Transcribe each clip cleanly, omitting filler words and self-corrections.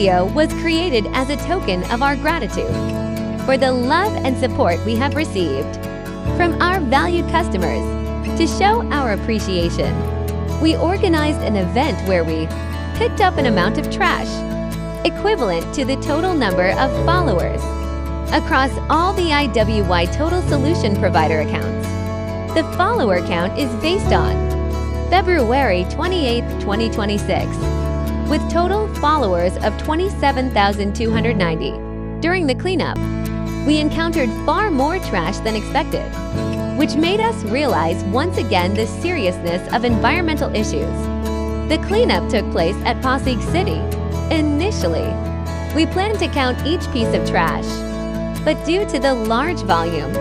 video was created as a token of our gratitude for the love and support we have received from our valued customers. To show our appreciation, we organized an event where we picked up an amount of trash equivalent to the total number of followers across all the IWY Total Solution Provider accounts. The follower count is based on February 28, 2026, with total followers of 27,290. During the cleanup, we encountered far more trash than expected, which made us realize once again the seriousness of environmental issues. The cleanup took place at Pasig City. Initially, we planned to count each piece of trash, but due to the large volume,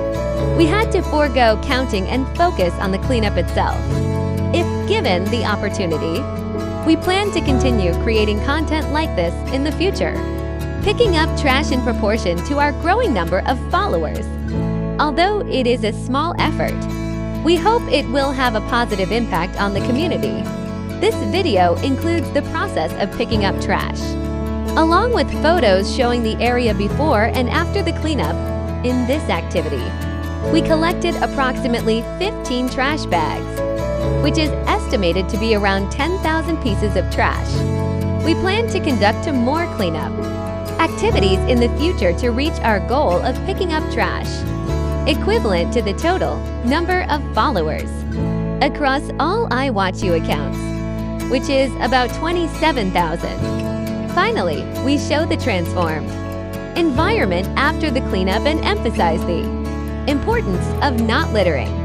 we had to forego counting and focus on the cleanup itself. If given the opportunity, we plan to continue creating content like this in the future, picking up trash in proportion to our growing number of followers. Although it is a small effort, we hope it will have a positive impact on the community. This video includes the process of picking up trash, along with photos showing the area before and after the cleanup. In this activity, we collected approximately 15 trash bags, which is estimated to be around 10,000 pieces of trash. We plan to conduct more cleanup activities in the future to reach our goal of picking up trash equivalent to the total number of followers across all iWatchU accounts, which is about 27,000. Finally, we show the transformed environment after the cleanup and emphasize the importance of not littering.